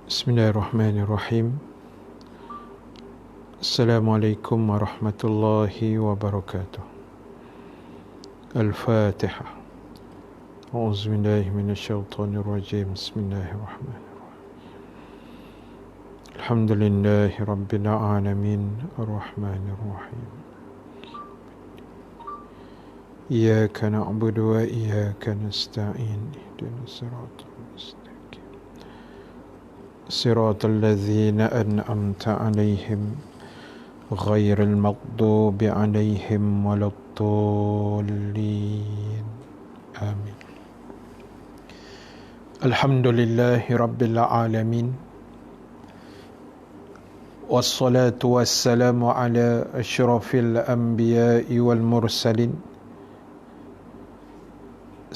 Bismillahirrahmanirrahim. Assalamualaikum warahmatullahi wabarakatuh. Al-Fatihah. A'udzubillahi minasyaitonirrajim. Bismillahirrahmanirrahim. Alhamdulillahi rabbil alamin. Ar-Rahmanirrahim. Iyyaka na'budu wa iyyaka nasta'in. Ihdinas siratal mustaqim. صراط الذين أنعمت عليهم غير المغضوب عليهم ولا الضالين آمين. الحمد لله رب العالمين والصلاة والسلام على أشرف الأنبياء والمرسلين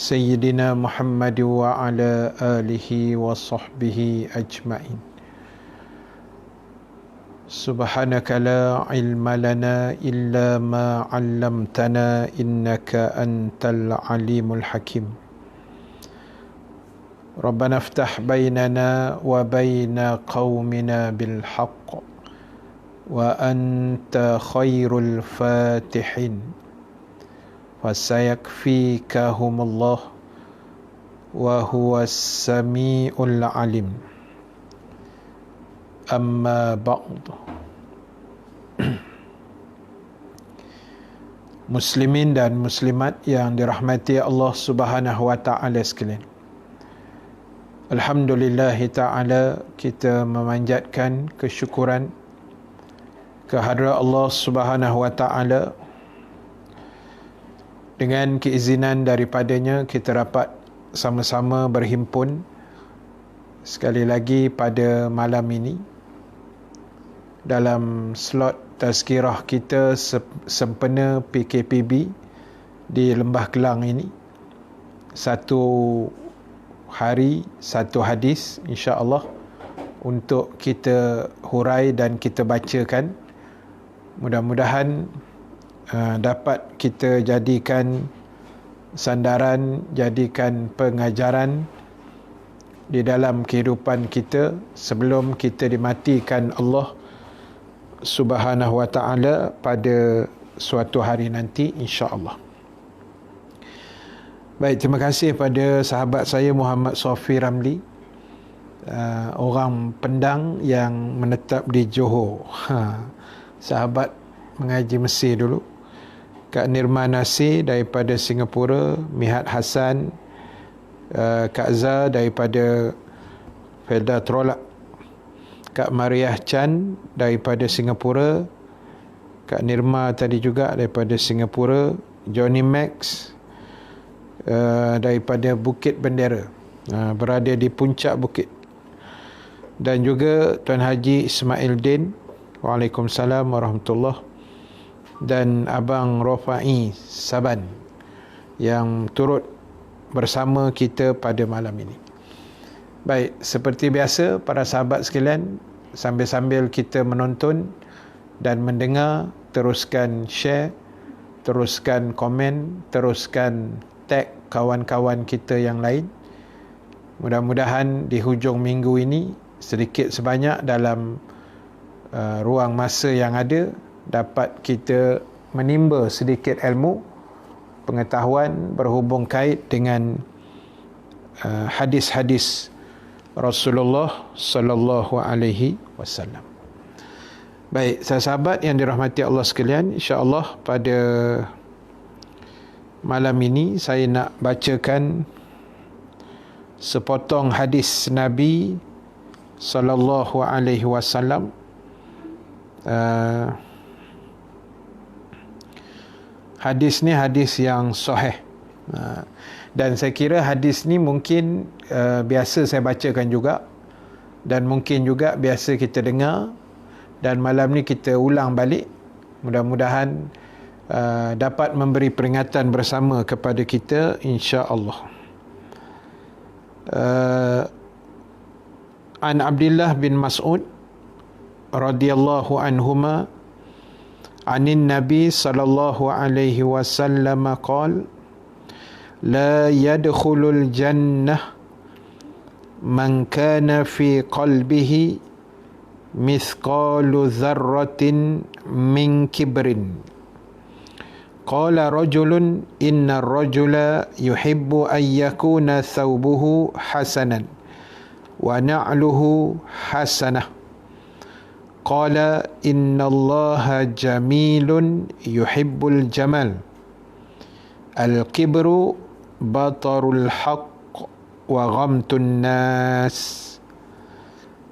سيدنا محمد وعلى آله وصحبه أجمعين. سبحانك لا علم لنا إلا ما علمتنا إنك أنت العليم الحكيم. ربنا افتح بيننا وبين قومنا بالحق وأنت خير الفاتحين. فسيكفيكهم الله وهو السميع العليم. أما بعد. Muslimin dan muslimat yang dirahmati Allah Subhanahu wa taala sekalian. Alhamdulillah taala, kita memanjatkan kesyukuran kehadrat Allah Subhanahu wa taala. Dengan keizinan daripadanya, kita dapat sama-sama berhimpun sekali lagi pada malam ini dalam slot tazkirah kita sempena PKPB di Lembah Kelang ini. Satu hari, satu hadis, insya-Allah, untuk kita hurai dan kita bacakan. Mudah-mudahan dapat kita jadikan sandaran, jadikan pengajaran di dalam kehidupan kita sebelum kita dimatikan Allah Subhanahu wa taala pada suatu hari nanti, insya-Allah. Baik, terima kasih pada sahabat saya Muhammad Sofi Ramli, orang Pendang yang menetap di Johor. Sahabat mengaji Mesir dulu. Kak Nirma Nasir daripada Singapura, Mihat Hassan, Kak Zah daripada Felda Trolak, Kak Mariah Chan daripada Singapura, Kak Nirma tadi juga daripada Singapura, Johnny Max daripada Bukit Bendera, berada di puncak bukit, dan juga Tuan Haji Ismail Din, Waalaikumsalam warahmatullahi, dan Abang Rofai Saban yang turut bersama kita pada malam ini. Baik, seperti biasa para sahabat sekalian, sambil-sambil kita menonton dan mendengar, teruskan share, teruskan komen, teruskan tag kawan-kawan kita yang lain. Mudah-mudahan di hujung minggu ini, sedikit sebanyak dalam ruang masa yang ada, dapat kita menimba sedikit ilmu, pengetahuan berhubung kait dengan hadis-hadis Rasulullah sallallahu alaihi wasallam. Baik, sahabat yang dirahmati Allah sekalian, insya-Allah pada malam ini saya nak bacakan sepotong hadis Nabi sallallahu alaihi wasallam. Hadis ni hadis yang sahih, dan saya kira hadis ni mungkin biasa saya bacakan juga, dan mungkin juga biasa kita dengar, dan malam ni kita ulang balik. Mudah-mudahan dapat memberi peringatan bersama kepada kita, insya-Allah. An Abdullah bin Mas'ud radhiyallahu anhuma anin Nabi sallallahu alaihi wasallam qala la yadkhulul jannah man kana fi qalbihi mithqalu dzarratin min kibrin. Qala rajulun inna ar-rajula yuhibbu an yakuna thawbuhu hasanan wa na'luhu hasanah. Qala inna Allaha jamilun yuhibbul jamal. Al-kibru batarul haqq wa ghamtun nas.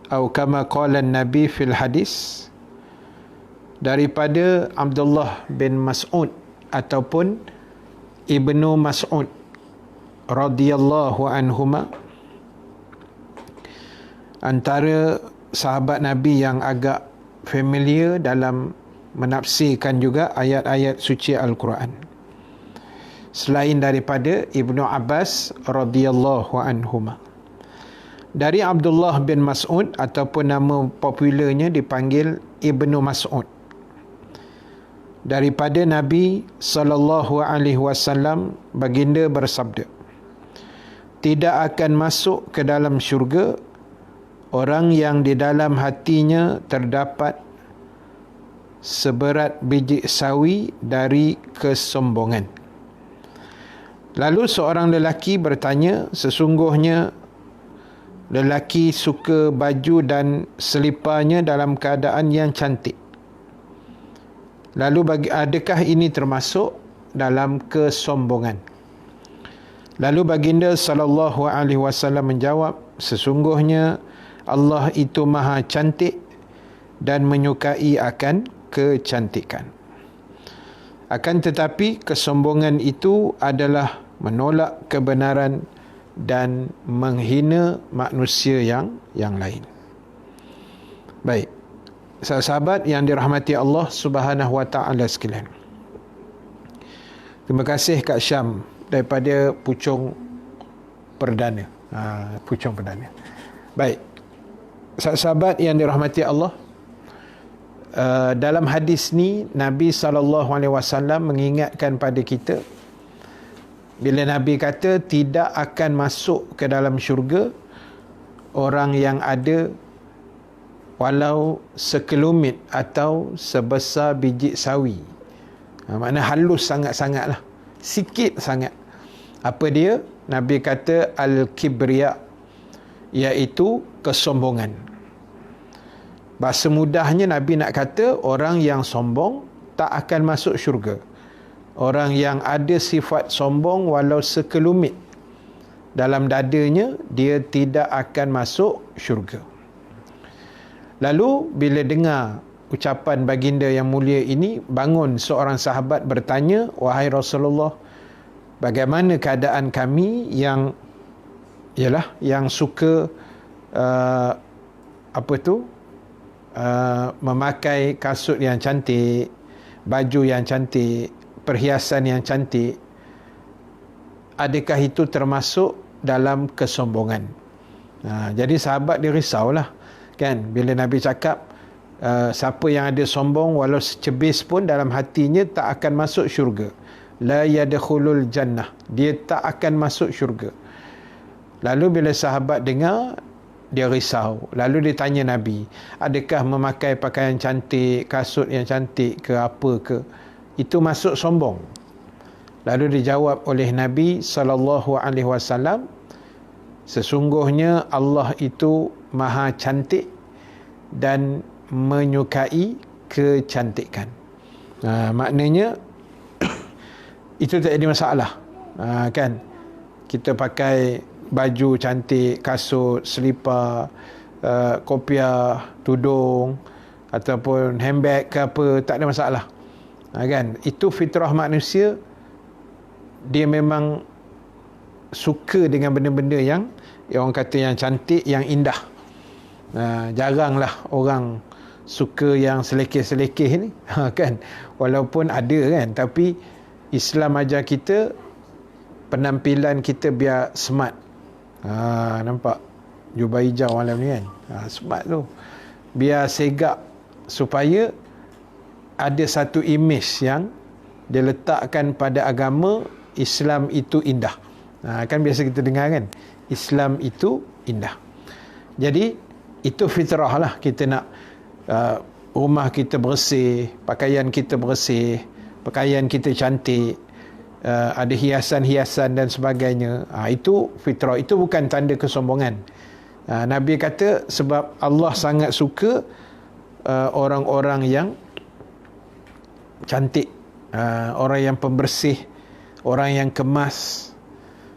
Atau kama qala Nabi fil hadis. Daripada Abdullah bin Mas'ud ataupun Ibnu Mas'ud radhiyallahu anhuma, antara sahabat Nabi yang agak familiar dalam menafsirkan juga ayat-ayat suci Al-Quran, selain daripada Ibnu Abbas radhiyallahu anhuma. Dari Abdullah bin Mas'ud ataupun nama popularnya dipanggil Ibnu Mas'ud, daripada Nabi SAW, baginda bersabda, tidak akan masuk ke dalam syurga orang yang di dalam hatinya terdapat seberat biji sawi dari kesombongan. Lalu seorang lelaki bertanya, sesungguhnya lelaki suka baju dan seliparnya dalam keadaan yang cantik. Lalu adakah ini termasuk dalam kesombongan? Lalu baginda SAW menjawab, sesungguhnya Allah itu maha cantik dan menyukai akan kecantikan. Akan tetapi kesombongan itu adalah menolak kebenaran dan menghina manusia yang lain. Baik, sahabat yang dirahmati Allah Subhanahu wa taala sekalian. Terima kasih Kak Syam daripada Puchong Perdana. Puchong Perdana. Baik. Sahabat yang dirahmati Allah, dalam hadis ni Nabi SAW mengingatkan pada kita, bila Nabi kata tidak akan masuk ke dalam syurga orang yang ada walau sekelumit atau sebesar biji sawi. Makna halus sangat-sangat lah, sikit sangat. Apa dia? Nabi kata al-kibriya, iaitu kesombongan. Bahasa mudahnya Nabi nak kata orang yang sombong tak akan masuk syurga. Orang yang ada sifat sombong walau sekelumit dalam dadanya, dia tidak akan masuk syurga. Lalu bila dengar ucapan baginda yang mulia ini, bangun seorang sahabat bertanya, wahai Rasulullah, bagaimana keadaan kami yang suka memakai kasut yang cantik, baju yang cantik, perhiasan yang cantik, adakah itu termasuk dalam kesombongan? Jadi sahabat dia risaulah, kan, bila Nabi cakap siapa yang ada sombong walau secebis pun dalam hatinya tak akan masuk syurga. La yadkhulul jannah, dia tak akan masuk syurga. Lalu bila sahabat dengar, dia risau. Lalu dia tanya Nabi, adakah memakai pakaian cantik, kasut yang cantik ke apa ke, itu masuk sombong? Lalu dijawab oleh Nabi SAW, sesungguhnya Allah itu maha cantik dan menyukai kecantikan. Maknanya itu tak jadi masalah. Kan, kita pakai baju cantik, kasut, selipar, kopiah, tudung ataupun handbag ke apa, tak ada masalah. Kan, itu fitrah manusia, dia memang suka dengan benda-benda yang orang kata yang cantik, yang indah. Jaranglah orang suka yang selekeh-selekeh ni, kan, walaupun ada, kan, tapi Islam ajar kita penampilan kita biar smart. Nampak jubah hijau malam ni, kan, smart tu, biar segak, supaya ada satu image yang dia letakkan pada agama Islam itu indah. Kan biasa kita dengar, kan, Islam itu indah. Jadi itu fitrah lah, kita nak rumah kita bersih, pakaian kita bersih, pakaian kita cantik, ada hiasan-hiasan dan sebagainya. Itu fitrah, itu bukan tanda kesombongan. Nabi kata sebab Allah sangat suka orang-orang yang cantik, orang yang pembersih, orang yang kemas,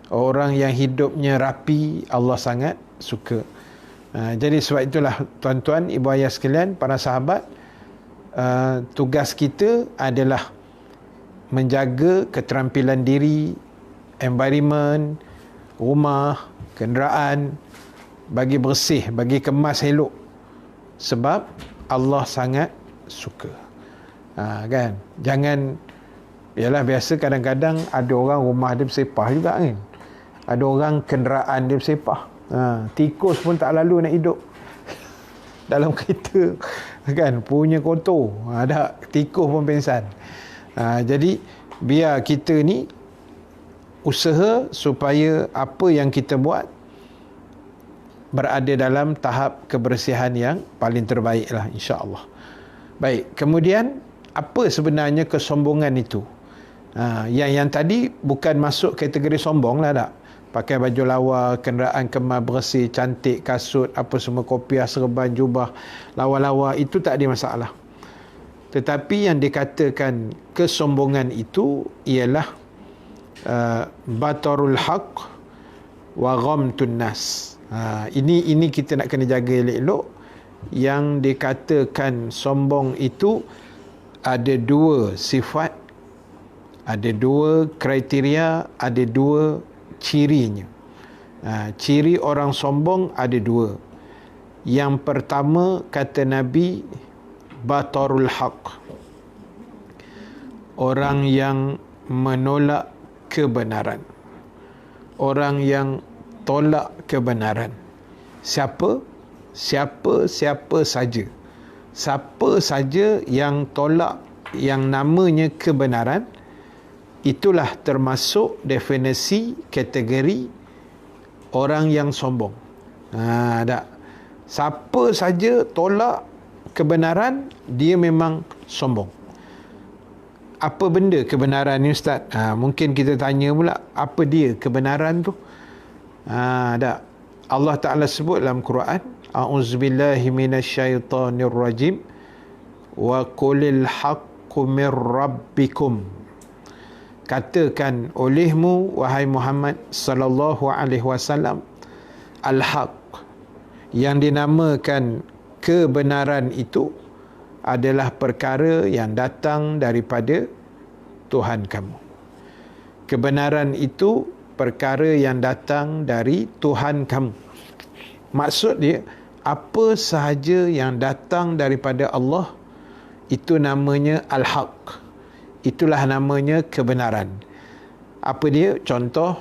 orang yang hidupnya rapi, Allah sangat suka. Jadi sebab itulah tuan-tuan, ibu ayah sekalian, para sahabat, tugas kita adalah menjaga keterampilan diri, environment, rumah, kenderaan, bagi bersih, bagi kemas elok. Sebab Allah sangat suka. Kan? Jangan, yalah biasa kadang-kadang ada orang rumah dia bersepah juga kan. Ada orang kenderaan dia bersepah. Tikus pun tak lalu nak hidup dalam kereta kan, punya kotor. Ada tikus pun pengsan. Jadi biar kita ni usaha supaya apa yang kita buat berada dalam tahap kebersihan yang paling terbaik lah, insya-Allah. Baik, kemudian apa sebenarnya kesombongan itu? Yang tadi bukan masuk kategori sombong lah tak. Pakai baju lawa, kenderaan kemas bersih, cantik, kasut, apa semua, kopiah, serban, jubah, lawa-lawa, itu tak ada masalah. Tetapi yang dikatakan kesombongan itu ialah batarul haq wa ghamtun nas. Ini kita nak kena jaga elok-elok. Yang dikatakan sombong itu ada dua sifat, ada dua kriteria, ada dua cirinya. Ciri orang sombong ada dua. Yang pertama, kata Nabi, batarul haq, orang yang menolak kebenaran, orang yang tolak kebenaran. Siapa saja, siapa saja yang tolak yang namanya kebenaran, itulah termasuk definisi kategori orang yang sombong. Tak. Siapa saja tolak kebenaran, dia memang sombong. Apa benda kebenaran ni Ustaz? Mungkin kita tanya pula, apa dia kebenaran tu? Tak. Allah Ta'ala sebut dalam Quran, a'udzubillahi minasyaitonirrajim, wa qulil haqqu mir rabbikum. Katakan olehmu wahai Muhammad sallallahu alaihi wasallam, al-haq, yang dinamakan kebenaran itu adalah perkara yang datang daripada Tuhan kamu. Kebenaran itu perkara yang datang dari Tuhan kamu. Maksud dia, apa sahaja yang datang daripada Allah, itu namanya al-haq. Itulah namanya kebenaran. Apa dia? Contoh,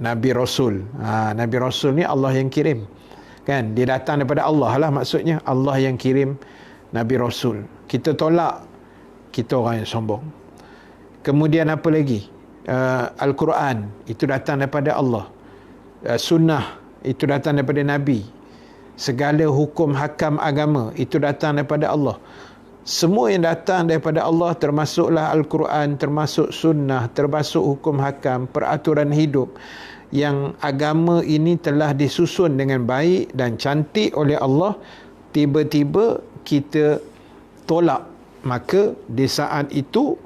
Nabi Rasul. Nabi Rasul ni Allah yang kirim. Kan? Dia datang daripada Allah lah maksudnya. Allah yang kirim Nabi Rasul. Kita tolak, kita orang yang sombong. Kemudian apa lagi? Al-Quran, itu datang daripada Allah. Sunnah, itu datang daripada Nabi. Segala hukum hakam agama, itu datang daripada Allah. Semua yang datang daripada Allah, termasuklah Al-Quran, termasuk sunnah, termasuk hukum hakam, peraturan hidup, yang agama ini telah disusun dengan baik dan cantik oleh Allah, tiba-tiba kita tolak, maka di saat itu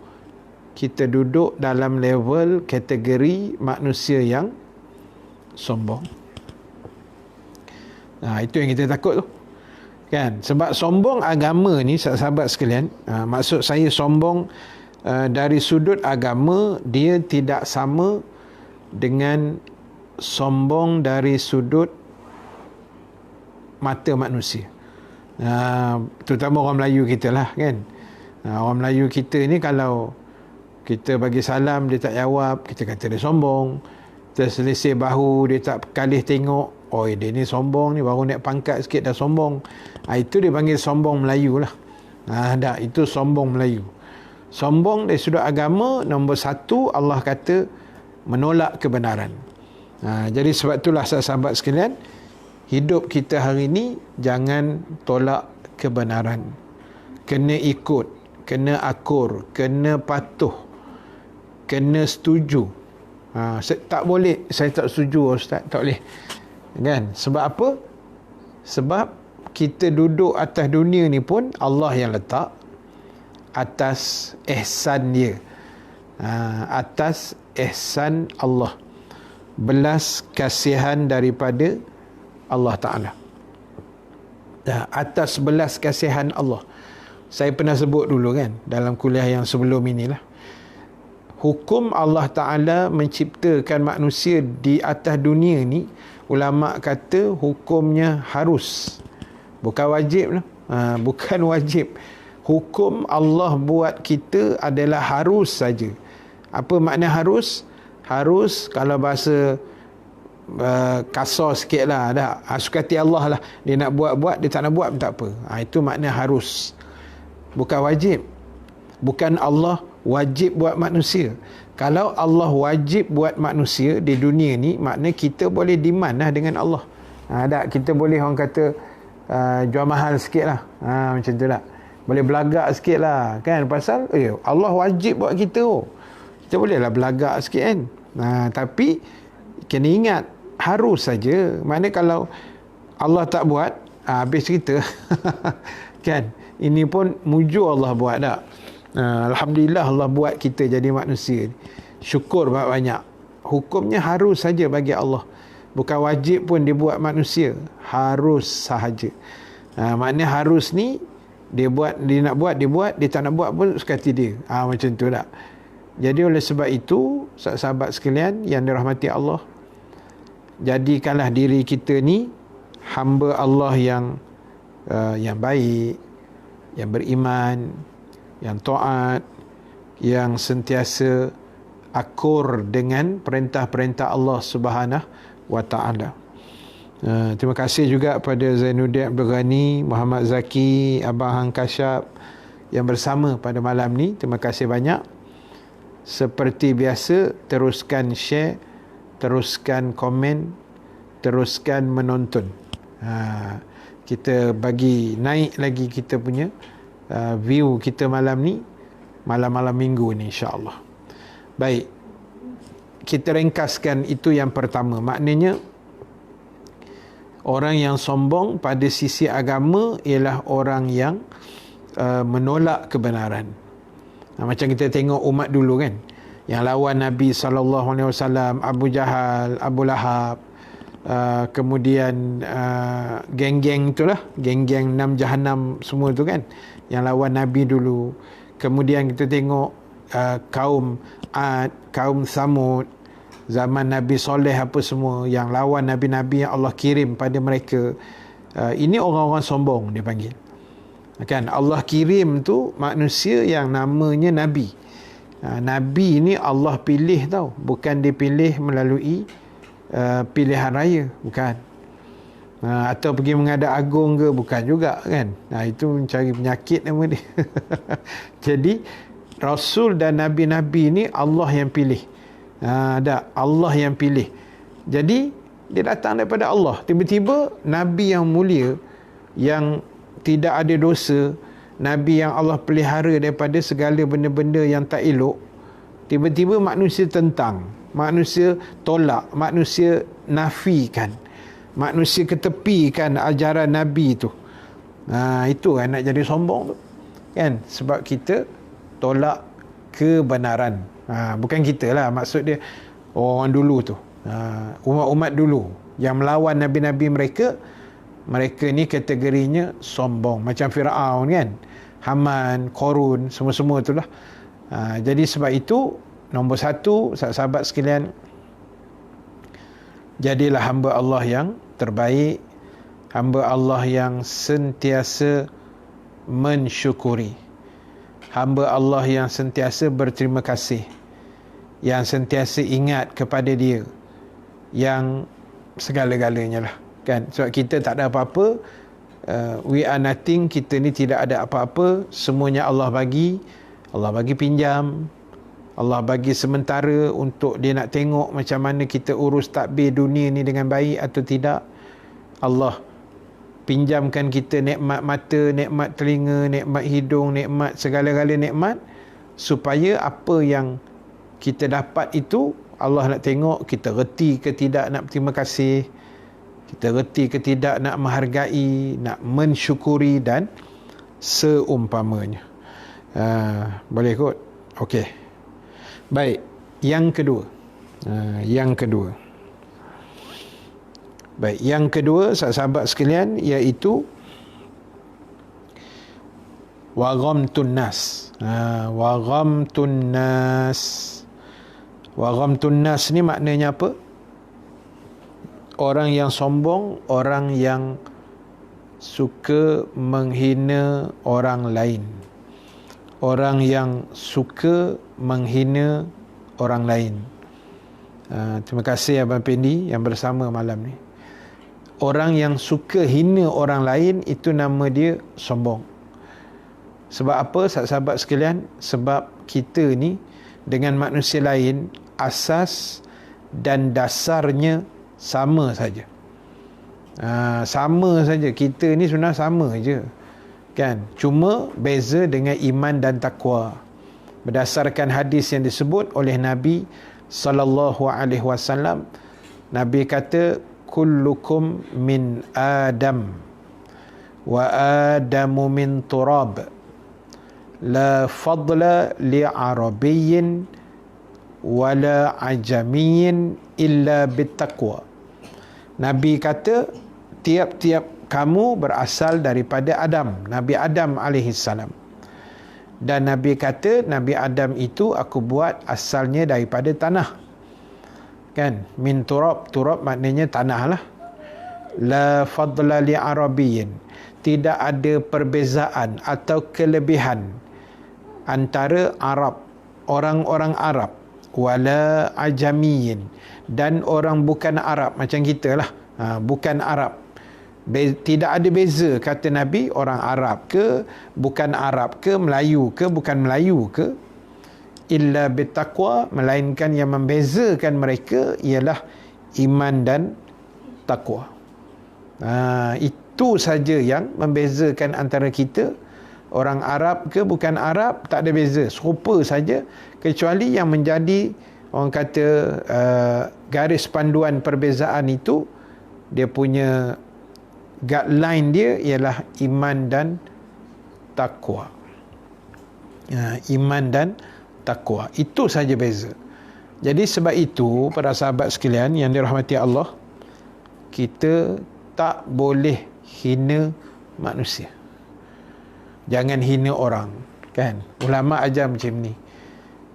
kita duduk dalam level kategori manusia yang sombong. Itu yang kita takut tu. Kan? Sebab sombong agama ni, sahabat sekalian, maksud saya sombong dari sudut agama, dia tidak sama dengan sombong dari sudut mata manusia. Terutama orang Melayu kita lah kan. Orang Melayu kita ni, kalau kita bagi salam dia tak jawab, kita kata dia sombong. Terselisih bahu, dia tak kalih tengok, oh dia ni sombong ni, baru naik pangkat sikit dah sombong. Itu dia panggil sombong Melayu lah. Itu sombong Melayu. Sombong dari sudut agama, nombor satu, Allah kata menolak kebenaran. Jadi sebab itulah sahabat sekalian, hidup kita hari ni jangan tolak kebenaran. Kena ikut, kena akur, kena patuh, kena setuju. Tak boleh saya tak setuju Ustaz, tak boleh. Kan? Sebab apa? Sebab kita duduk atas dunia ni pun Allah yang letak atas ihsan dia. Atas ihsan Allah, belas kasihan daripada Allah Ta'ala. Atas belas kasihan Allah. Saya pernah sebut dulu kan, dalam kuliah yang sebelum inilah, hukum Allah Ta'ala menciptakan manusia di atas dunia ni, ulama kata hukumnya harus, bukan wajib lah. Bukan wajib. Hukum Allah buat kita adalah harus saja. Apa makna harus? Harus, kalau bahasa kasar sikit lah, suka hati Allah lah. Dia nak buat, dia tak nak buat pun tak apa. Itu makna harus, bukan wajib. Bukan Allah wajib buat manusia. Kalau Allah wajib buat manusia di dunia ni, makna kita boleh demand lah dengan Allah. Kita boleh, orang kata, jual mahal sikit lah. Macam tu tak? Boleh belagak sikit lah kan, pasal Allah wajib buat kita. Kita bolehlah belagak sikit kan. Tapi kena ingat, harus saja. Makna kalau Allah tak buat, habis cerita. Kan? Ini pun mujur Allah buat tak? Alhamdulillah Allah buat kita jadi manusia. Syukur banyak-banyak. Hukumnya harus saja bagi Allah. Bukan wajib pun dibuat manusia. Harus sahaja. Maknanya harus ni, dia buat, dia nak buat, dia buat. Dia tak nak buat pun suka hati dia. Macam tu tak? Jadi oleh sebab itu, sahabat sekalian yang dirahmati Allah, jadikanlah diri kita ni hamba Allah yang baik, yang beriman, yang taat, yang sentiasa akur dengan perintah-perintah Allah Subhanahu wa Ta'ala. Terima kasih juga pada Zainuddin Abdul Ghani, Muhammad Zaki, Abang Hang Kasyap yang bersama pada malam ni. Terima kasih banyak. Seperti biasa, teruskan share, teruskan komen, teruskan menonton. Kita bagi naik lagi kita punya view kita malam ni, malam-malam minggu ni, insya-Allah. Baik, kita ringkaskan itu yang pertama. Maknanya orang yang sombong pada sisi agama ialah orang yang menolak kebenaran. Macam kita tengok umat dulu kan, yang lawan Nabi SAW, Abu Jahal, Abu Lahab, kemudian geng-geng itulah, geng-geng 6 Jahanam semua tu kan, yang lawan Nabi dulu. Kemudian kita tengok kaum Ad, kaum Samud, zaman Nabi Soleh apa semua, yang lawan Nabi-Nabi yang Allah kirim pada mereka. Ini orang-orang sombong dia panggil. Kan, Allah kirim tu manusia yang namanya Nabi. Nabi ni Allah pilih tau, bukan dipilih melalui pilihan raya, bukan. Atau pergi menghadap agung ke, bukan juga kan. Itu mencari penyakit nama dia. Jadi Rasul dan Nabi-Nabi ni Allah yang pilih. Allah yang pilih. Jadi dia datang daripada Allah. Tiba-tiba Nabi yang mulia, yang tidak ada dosa, Nabi yang Allah pelihara daripada segala benda-benda yang tak elok, tiba-tiba manusia tentang, manusia tolak, manusia nafikan, manusia ketepikan ajaran Nabi itu. Itu kan nak jadi sombong tu kan, sebab kita tolak kebenaran. Bukan kita lah, maksud dia orang dulu tu, umat-umat dulu yang melawan Nabi-Nabi mereka. Mereka ni kategorinya sombong, macam Firaun kan, Haman, Korun, semua-semua itulah. Jadi sebab itu, nombor satu, sahabat sekalian, jadilah hamba Allah yang terbaik, hamba Allah yang sentiasa mensyukuri, hamba Allah yang sentiasa berterima kasih, yang sentiasa ingat kepada Dia, yang segala-galanya lah kan. Sebab kita tak ada apa-apa, we are nothing, kita ni tidak ada apa-apa, semuanya Allah bagi. Allah bagi pinjam, Allah bagi sementara untuk Dia nak tengok macam mana kita urus takbir dunia ni dengan baik atau tidak. Allah pinjamkan kita nikmat mata, nikmat telinga, nikmat hidung, nikmat segala-gala nikmat, supaya apa yang kita dapat itu Allah nak tengok kita reti ke tidak nak berterima kasih, kita reti ke tidak nak menghargai, nak mensyukuri dan seumpamanya. Boleh kot? Okey. Baik, yang kedua. Baik, yang kedua sahabat sekalian, iaitu waghamtun nas. Waghamtun nas. Waghamtun nas ni maknanya apa? Orang yang sombong, orang yang suka menghina orang lain. Orang yang suka menghina orang lain. Terima kasih Abang Pendi yang bersama malam ni. Orang yang suka hina orang lain, itu nama dia sombong. Sebab apa sahabat sekalian? Sebab kita ni dengan manusia lain, asas dan dasarnya sama saja. Sama saja. Kita ni sebenarnya sama je, kan? Cuma beza dengan iman dan takwa. Berdasarkan hadis yang disebut oleh Nabi sallallahu alaihi wasallam, Nabi kata, kullukum min Adam wa Adamu min turab, la fadla li arabiyyin wala ajamiyyin illa bittaqwa. Nabi kata tiap-tiap kamu berasal daripada Adam, Nabi Adam alaihi salam. Dan Nabi kata Nabi Adam itu aku buat asalnya daripada tanah. Kan? Min turab, turab maknanya tanah lah. La fadla li arabiyyin, tidak ada perbezaan atau kelebihan antara Arab, orang-orang Arab, wala ajamiyyin, dan orang bukan Arab macam kita lah, bukan Arab. Tidak ada beza, kata Nabi, orang Arab ke, bukan Arab ke, Melayu ke, bukan Melayu ke, illa bittaqwa, melainkan yang membezakan mereka ialah iman dan takwa. Itu saja yang membezakan antara kita. Orang Arab ke bukan Arab, tak ada beza, serupa saja, kecuali yang menjadi orang kata garis panduan perbezaan itu, dia punya guideline dia ialah iman dan takwa. Iman dan takwa, itu saja beza. Jadi sebab itu para sahabat sekalian yang dirahmati Allah, kita tak boleh hina manusia. Jangan hina orang, kan? Ulama ajar macam ni.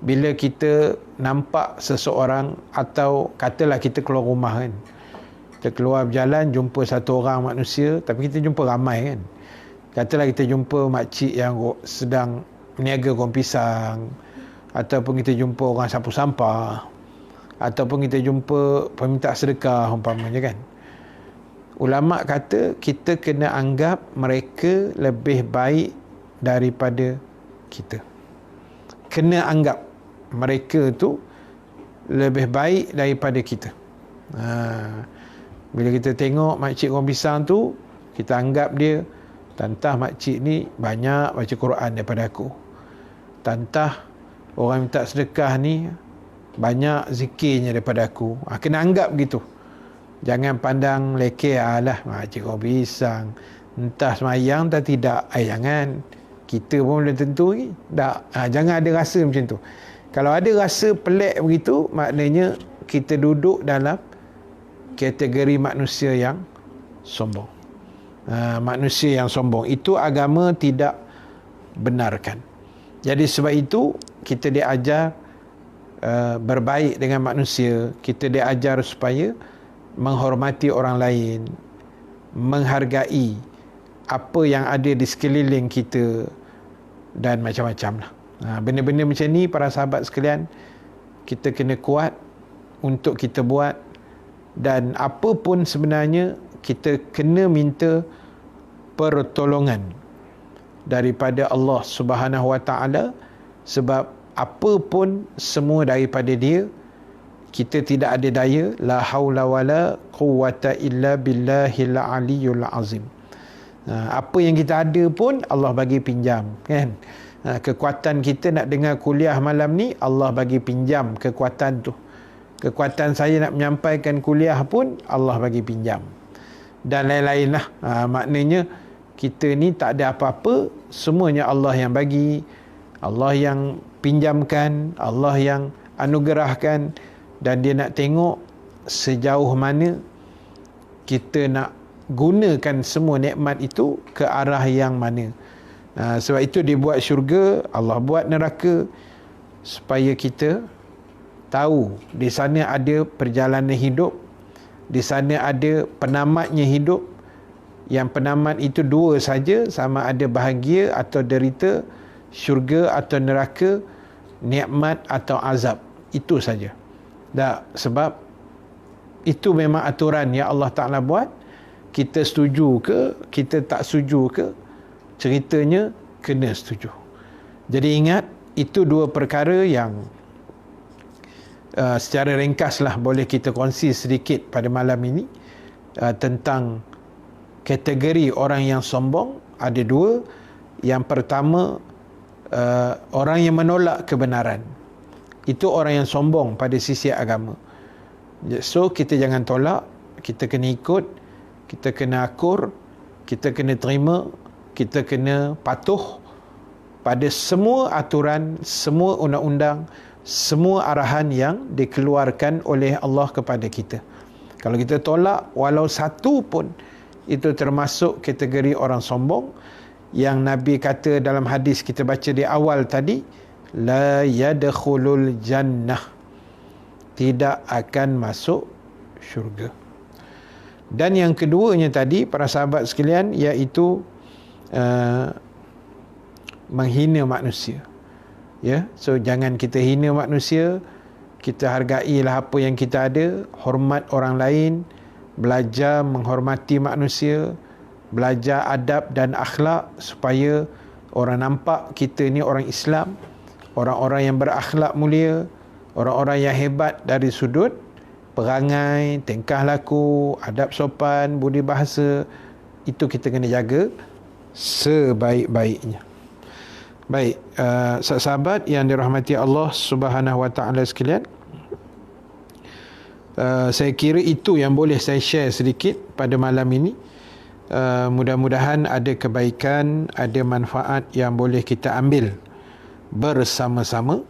Bila kita nampak seseorang, atau katalah kita keluar rumah, kan, kita keluar berjalan jumpa satu orang manusia, tapi kita jumpa ramai, kan. Katalah kita jumpa makcik yang sedang meniaga goreng pisang, ataupun kita jumpa orang sapu sampah, ataupun kita jumpa peminta sedekah umpamanya, kan. Ulama kata kita kena anggap mereka lebih baik daripada kita. Kena anggap mereka tu lebih baik daripada kita. Bila kita tengok makcik goreng pisang tu, kita anggap dia, tantah makcik ni banyak baca Quran daripada aku. Tantah orang minta sedekah ni banyak zikirnya daripada aku. Kena anggap begitu. Jangan pandang lekeh, alah makcik goreng pisang, entah semayang entah tidak. Jangan. Kita pun belum tentu lagi. Tak. Jangan ada rasa macam tu. Kalau ada rasa pelik begitu, maknanya kita duduk dalam kategori manusia yang sombong. Manusia yang sombong. Itu agama tidak benarkan. Jadi sebab itu kita diajar berbaik dengan manusia. Kita diajar supaya menghormati orang lain, menghargai apa yang ada di sekeliling kita, dan macam-macam lah. Benda-benda macam ni para sahabat sekalian, kita kena kuat untuk kita buat. Dan apa pun sebenarnya kita kena minta pertolongan daripada Allah Subhanahu Wa Taala, sebab apa pun semua daripada Dia. kita tidak ada daya, la haula wala quwwata illa billahil aliyyul azim. Apa yang kita ada pun Allah bagi pinjam, kan? Kekuatan kita nak dengar kuliah malam ni, Allah bagi pinjam kekuatan tu. Kekuatan saya nak menyampaikan kuliah pun Allah bagi pinjam. Dan lain-lain lah. Maknanya kita ni tak ada apa-apa, semuanya Allah yang bagi, Allah yang pinjamkan, Allah yang anugerahkan, dan dia nak tengok sejauh mana kita nak gunakan semua nikmat itu ke arah yang mana. Sebab itu dia buat syurga, Allah buat neraka, supaya kita tahu di sana ada perjalanan hidup, di sana ada penamatnya hidup. Yang penamat itu dua saja, sama ada bahagia atau derita, syurga atau neraka, nikmat atau azab. Itu saja. Sebab itu memang aturan yang Allah Ta'ala buat. Kita setuju ke, kita tak setuju ke, ceritanya kena setuju. Jadi ingat, itu dua perkara yang secara ringkaslah boleh kita kongsi sedikit pada malam ini, tentang kategori orang yang sombong. Ada dua. Yang pertama, orang yang menolak kebenaran. Itu orang yang sombong pada sisi agama. So kita jangan tolak, kita kena ikut, kita kena akur, kita kena terima, kita kena patuh pada semua aturan, semua undang-undang, semua arahan yang dikeluarkan oleh Allah kepada kita. Kalau kita tolak walau satu pun, itu termasuk kategori orang sombong yang Nabi kata dalam hadis kita baca di awal tadi, la yadkhulul jannah, tidak akan masuk syurga. Dan yang keduanya tadi, para sahabat sekalian, iaitu menghina manusia. Ya, so jangan kita hina manusia, kita hargailah apa yang kita ada, hormat orang lain, belajar menghormati manusia, belajar adab dan akhlak, supaya orang nampak kita ni orang Islam, orang-orang yang berakhlak mulia, orang-orang yang hebat dari sudut perangai, tingkah laku, adab sopan, budi bahasa. Itu kita kena jaga sebaik-baiknya. Baik, sahabat yang dirahmati Allah Subhanahu wa taala sekalian, saya kira itu yang boleh saya share sedikit pada malam ini. Mudah-mudahan ada kebaikan, ada manfaat yang boleh kita ambil bersama-sama.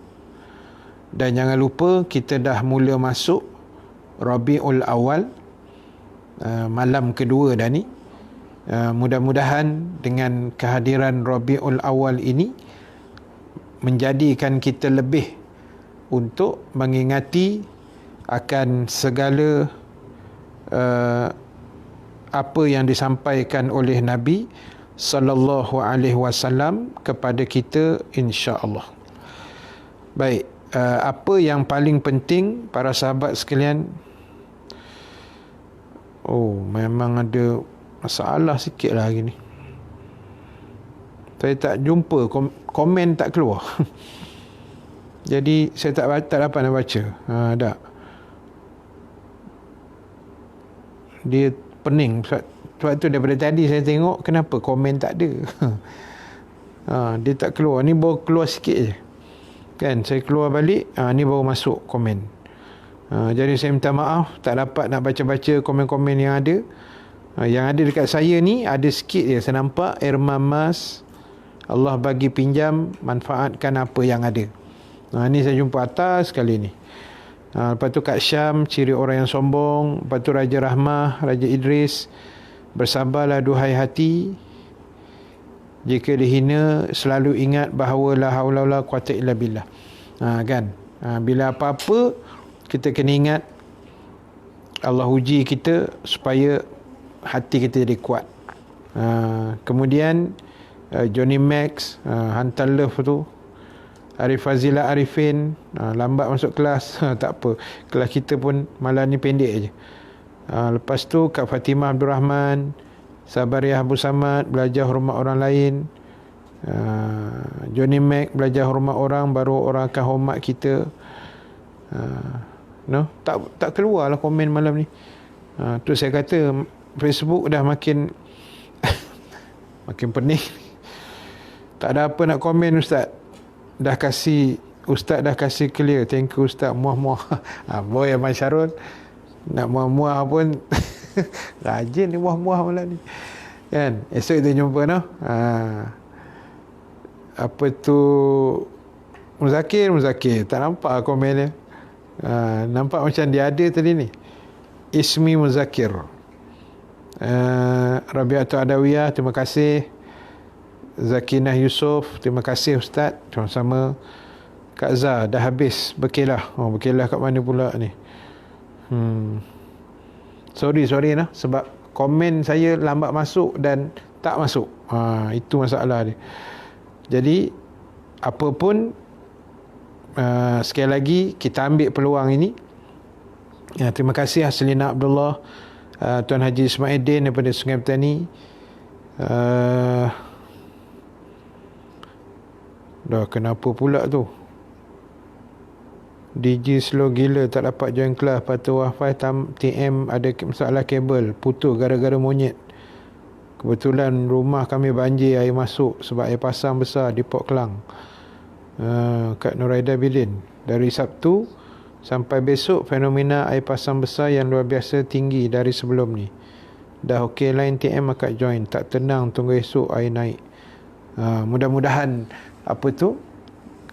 Dan jangan lupa, kita dah mula masuk Rabiul Awal, malam kedua dah ni. Mudah-mudahan dengan kehadiran Rabiul Awal ini menjadikan kita lebih untuk mengingati akan segala apa yang disampaikan oleh Nabi sallallahu alaihi wasallam kepada kita, insya-Allah. Baik, apa yang paling penting para sahabat sekalian? Oh, memang ada masalah sikit lah hari ni. Saya tak jumpa, komen tak keluar. Jadi saya tak dapat nak baca. Tak. Dia pening. Sebab tu daripada tadi saya tengok kenapa komen tak ada. Dia tak keluar. Ni baru keluar sikit je. Kan, saya keluar balik, ni baru masuk komen. Jadi saya minta maaf, tak dapat nak baca-baca komen-komen yang ada. Yang ada dekat saya ni, ada sikit je saya nampak. Irman Mas, Allah bagi pinjam, manfaatkan apa yang ada. Ni saya jumpa atas sekali ni. Lepas tu Kak Syam, ciri orang yang sombong. Lepas tu Raja Rahmah, Raja Idris, bersabarlah duhai hati, jika dihina selalu ingat bahawa la haula wala quwata illa billah. Kan, bila apa-apa kita kena ingat Allah uji kita supaya hati kita jadi kuat. Kemudian Johnny Max, hantar love tu. Arif Fazila Arifin, lambat masuk kelas. Tak apa, kelas kita pun malam ni pendek je. Lepas tu Kak Fatimah Abdul Rahman, Sabariah Abu Samad, belajar hormat orang lain. Johnny Mac, belajar hormat orang, baru orang akan hormat kita. Tak keluar lah komen malam ni. Tu saya kata Facebook dah makin makin pening. Tak ada apa nak komen Ustaz. Ustaz dah kasih clear. Thank you Ustaz. Muah-muah. Boy Abang Syarul nak muah-muah pun rajin ni muah-muah malam ni. Kan? Esok kita jumpa apa tu Muzakir tak nampak komen dia. Nampak macam dia ada tadi ni. Ismi Muzakir. Rabiatul Adawiyah, terima kasih. Zakinah Yusof, terima kasih Ustaz. Sama-sama. Kak Zah, dah habis berkelah. Berkelah kat mana pula ni? Sorry sebab komen saya lambat masuk dan tak masuk. Itu masalah dia. Jadi apa pun, sekali lagi kita ambil peluang ini. Terima kasih Haslina Abdullah, Tuan Haji Ismail daripada Sungai Petani. Dah kenapa pula tu? DJ slow gila, tak dapat join kelas. Patut wifi TM ada masalah kabel, putus gara-gara monyet. Kebetulan rumah kami banjir air masuk sebab air pasang besar di Port Kelang. Kak Nuraida Bidin, dari Sabtu sampai besok fenomena air pasang besar yang luar biasa tinggi dari sebelum ni. Dah okey, line TM akak join. Tak tenang, tunggu esok air naik. Mudah-mudahan apa tu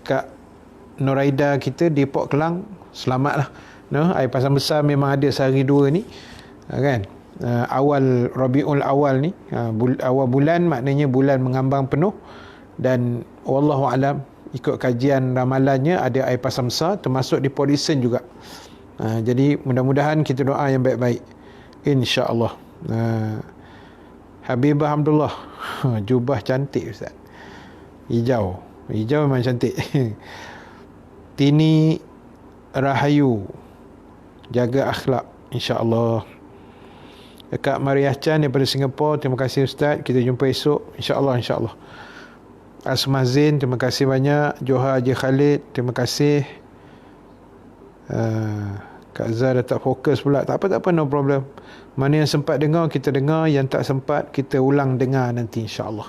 Kak Nuraida kita di Port Kelang selamatlah. Air pasang besar memang ada sehari dua ni, kan? Awal Rabiul Awal ni, awal bulan, maknanya bulan mengambang penuh. Dan wallahu alam, ikut kajian ramalannya ada air pasang besar termasuk di Port Dickson juga. Jadi mudah-mudahan kita doa yang baik-baik, insya-Allah. Habibah Abdullah, jubah cantik Ustaz. Hijau memang cantik. Tini Rahayu, jaga akhlak, insya-Allah. Kak Mariah Chan daripada Singapura, terima kasih Ustaz. Kita jumpa esok, insya-Allah. Asmah Zain, terima kasih banyak. Johar Haji Khalid, terima kasih. Kak Zah dah tak fokus pula. Tak apa, no problem. Mana yang sempat dengar, kita dengar. Yang tak sempat, kita ulang dengar nanti, insya-Allah.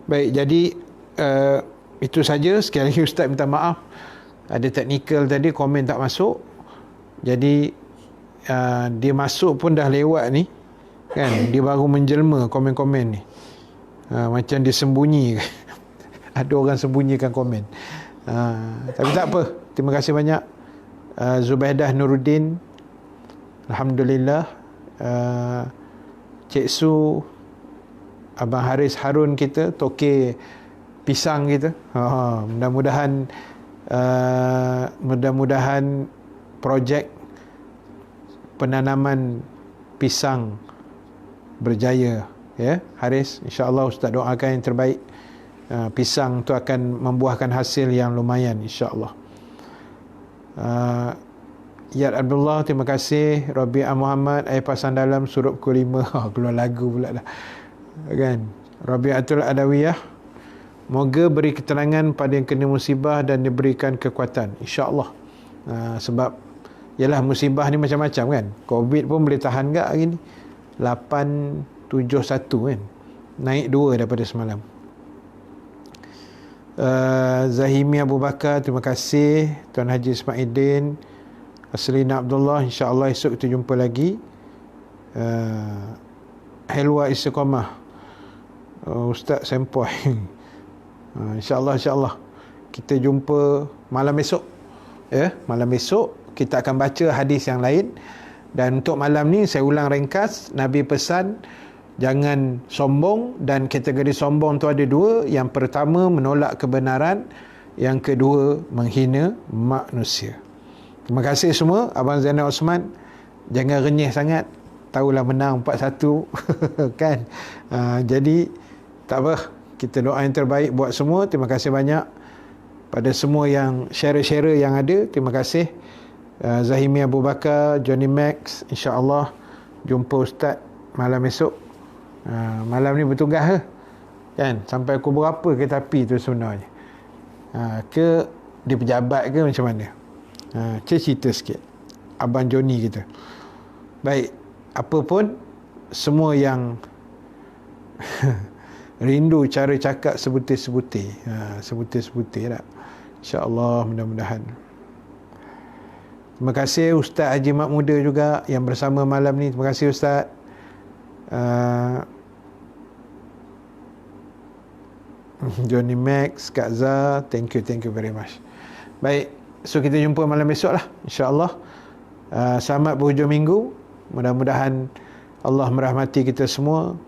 Baik, jadi itu saja. Sekali lagi Ustaz minta maaf, ada teknikal tadi, komen tak masuk. Jadi dia masuk pun dah lewat ni, kan? Dia baru menjelma komen-komen ni. Macam dia sembunyi. Ada orang sembunyikan komen. Tapi tak apa, terima kasih banyak. Zubaidah Nuruddin, alhamdulillah. Cik Su, Abang Haris Harun kita, toke pisang kita. Mudah-mudahan projek penanaman pisang berjaya, ya Haris. InsyaAllah Ustaz doakan yang terbaik. Pisang tu akan membuahkan hasil yang lumayan, insyaAllah. Yad Abdullah, terima kasih. Rabi'ah Muhammad, air pasang dalam surup pukul 5. Keluar lagu pula dah, kan? Rabi'atul Adawiyah, moga beri ketenangan pada yang kena musibah dan diberikan kekuatan, insyaAllah. Sebab yalah, musibah ni macam-macam, kan? Covid pun boleh tahan tak hari ni? 871, kan? Naik 2 daripada semalam. Zahimi Abu Bakar, terima kasih. Tuan Haji Ismail, Aslina Abdullah, insyaAllah esok kita jumpa lagi. Helwa Istiqamah, Ustaz Sempoi. InsyaAllah kita jumpa malam esok, ya. Malam esok kita akan baca hadis yang lain. Dan untuk malam ni saya ulang ringkas, Nabi pesan jangan sombong, dan kategori sombong tu ada 2. Yang pertama menolak kebenaran, yang kedua menghina manusia. Terima kasih semua. Abang Zainal Osman, jangan renyah sangat, tahulah menang 4-1 kan. Jadi tak apa, kita doa yang terbaik buat semua. Terima kasih banyak pada semua yang share yang ada. Terima kasih. Zahimi Abu Bakar, Johnny Max, insya-Allah jumpa Ustaz malam esok. Malam ni bertugas kan, sampai pukul berapa ke tapi tu sebenarnya? Ke dia pejabat ke macam mana? Cerita sikit. Abang Joni kita. Baik, apa pun, semua yang rindu cara cakap sebutir-sebutir, sebutir-sebutir tak? InsyaAllah, mudah-mudahan. Terima kasih Ustaz Haji Mak Muda juga yang bersama malam ni. Terima kasih Ustaz. Johnny Max, Kak Zah, thank you very much. Baik, so kita jumpa malam esok lah, insyaAllah. Selamat berhujung minggu. Mudah-mudahan Allah merahmati kita semua.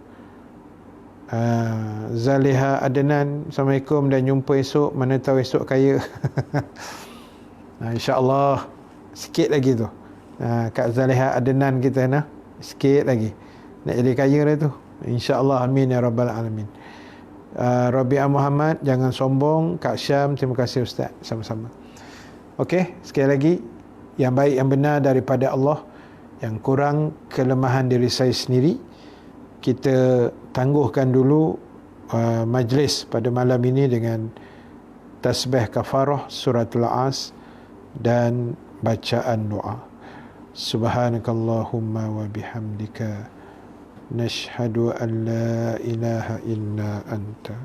Zaliha Adnan, Assalamualaikum dan jumpa esok. Mana tahu esok kaya. InsyaAllah sikit lagi tu. Kak Zaliha Adnan kita sikit lagi nak jadi kaya dah tu, InsyaAllah. Amin ya Rabbal Alamin. Rabi'ah Muhammad, jangan sombong. Kak Syam, terima kasih Ustaz. Sama-sama. Okey, sekali lagi, yang baik yang benar daripada Allah, yang kurang kelemahan diri saya sendiri. Kita tangguhkan dulu majlis pada malam ini dengan tasbih kafarah suratul As dan bacaan doa. Subhanakallahumma wa bihamdika nashhadu an la ilaha illa anta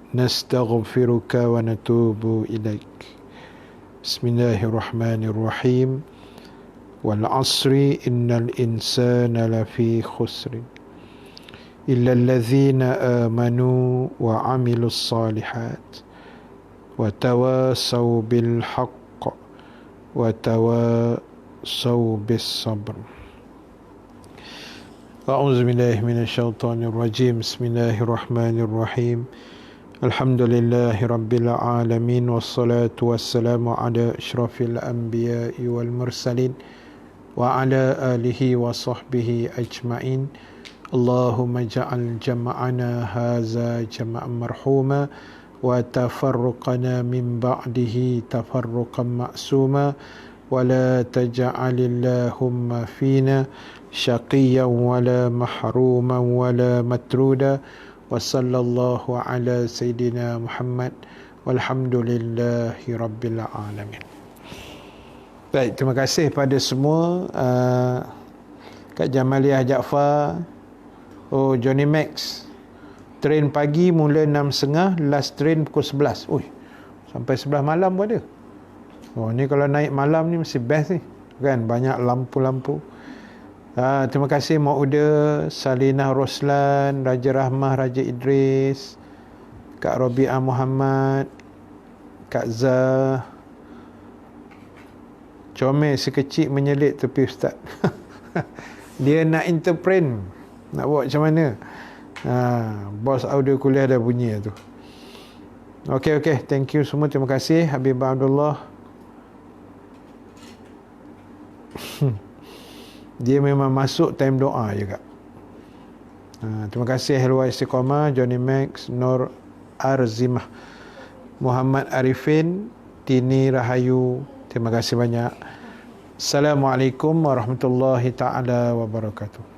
nastaghfiruka wa natubu ilaik. Bismillahirrahmanirrahim. Wal asri innal insana lafi khusrin illa alladhina amanu wa amilus salihat wa tawasaw bil haqq wa tawasaw bis sabr. A'udzu billahi minasyaitonir rajim. Bismillahirrahmanirrahim. Alhamdulillahi rabbil alamin wassalatu wassalamu ala asyrafil anbiya'i wal mursalin wa ala alihi wa sahbihi ajma'in. Allahumma ja'al jama'ana haza jama'an marhuma wa tafarruqana min ba'dihi tafarruqan ma'suma wa la taj'alillahumma fina syaqiyan wa la mahruman wa la matruda wa sallallahu ala sayyidina Muhammad walhamdulillahi rabbil alamin. Baik, terima kasih pada semua. Kak Jamaliah Jaafar, Johnny Max, train pagi mula 6.30, last train pukul 11. Sampai 11 malam pun ada. Ni kalau naik malam ni mesti best ni kan, banyak lampu-lampu. Terima kasih Mak Uda, Salinah Roslan, Raja Rahmah, Raja Idris, Kak Rabi'ah Muhammad, Kak Zah. Comel sekecil menyelit tepi Ustaz. Dia nak interpret, nak buat macam mana. Bos audio kuliah dah bunyi tu. Okey, thank you semua, terima kasih. Habib Abdullah. Dia memang masuk time doa juga. Terima kasih Helwa Istiqamah, Johnny Max, Nur Arzimah, Muhammad Arifin, Tini Rahayu. Terima kasih banyak. Assalamualaikum warahmatullahi taala wabarakatuh.